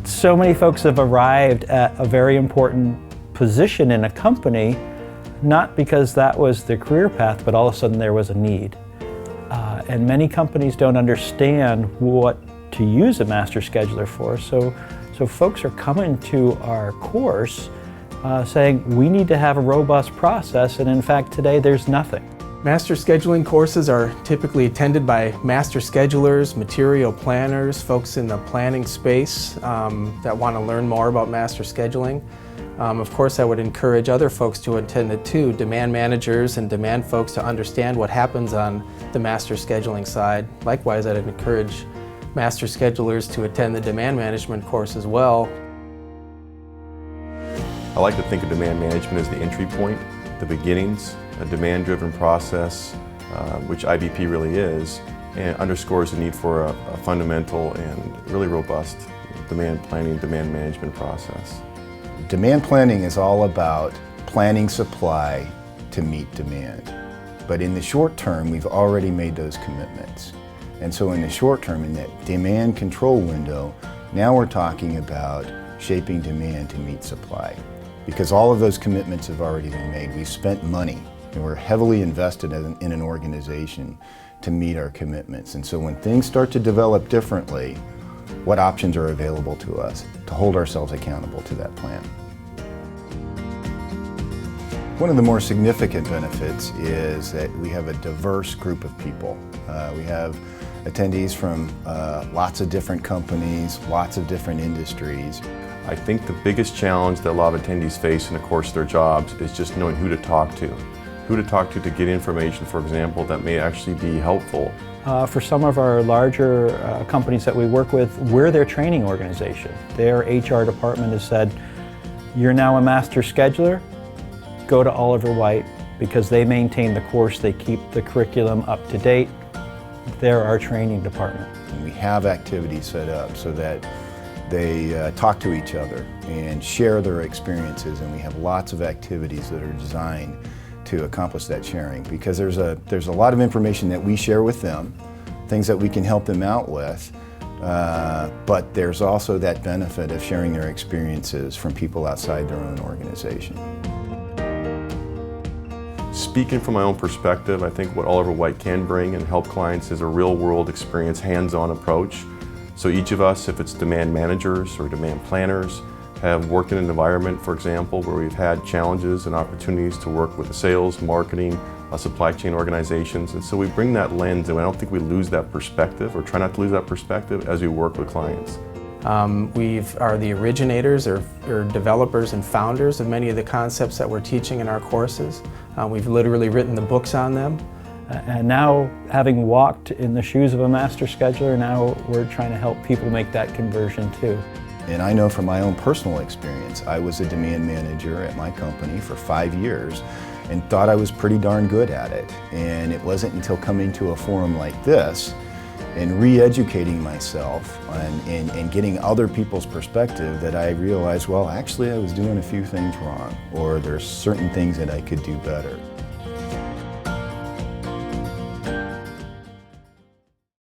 So many folks have arrived at a very important position in a company, not because that was their career path, but all of a sudden there was a need. And many companies don't understand what to use a master scheduler for, so folks are coming to our course saying we need to have a robust process, and in fact today there's nothing. Master scheduling courses are typically attended by master schedulers, material planners, folks in the planning space that want to learn more about master scheduling. Of course, I would encourage other folks to attend it too, demand managers and demand folks to understand what happens on the master scheduling side. Likewise, I'd encourage master schedulers to attend the demand management course as well. I like to think of demand management as the entry point, the beginnings, a demand-driven process, which IBP really is, and underscores the need for a fundamental and really robust demand planning, demand management process. Demand planning is all about planning supply to meet demand. But in the short term, we've already made those commitments. And so in the short term, in that demand control window, now we're talking about shaping demand to meet supply. Because all of those commitments have already been made. We've spent money and we're heavily invested in an organization to meet our commitments. And so when things start to develop differently, what options are available to us to hold ourselves accountable to that plan? One of the more significant benefits is that we have a diverse group of people. We have attendees from lots of different companies, lots of different industries. I think the biggest challenge that a lot of attendees face in the course of their jobs is just knowing who to talk to. Who to talk to get information, for example, that may actually be helpful. For some of our larger companies that we work with, we're their training organization. Their HR department has said, you're now a master scheduler, go to Oliver Wight, because they maintain the course, they keep the curriculum up to date. They're our training department. And we have activities set up so that they talk to each other and share their experiences, and we have lots of activities that are designed to accomplish that sharing, because there's a lot of information that we share with them, things that we can help them out with, but there's also that benefit of sharing their experiences from people outside their own organization. Speaking from my own perspective, I think what Oliver Wight can bring and help clients is a real-world experience, hands-on approach. So each of us, if it's demand managers or demand planners, have worked in an environment, for example, where we've had challenges and opportunities to work with the sales, marketing, supply chain organizations. And so we bring that lens, and I don't think we lose that perspective, or try not to lose that perspective as we work with clients. We are the originators or developers and founders of many of the concepts that we're teaching in our courses. We've literally written the books on them. And now, having walked in the shoes of a master scheduler, now we're trying to help people make that conversion too. And I know from my own personal experience, I was a demand manager at my company for 5 years and thought I was pretty darn good at it. And it wasn't until coming to a forum like this and re-educating myself and getting other people's perspective that I realized, well, actually I was doing a few things wrong, or there's certain things that I could do better.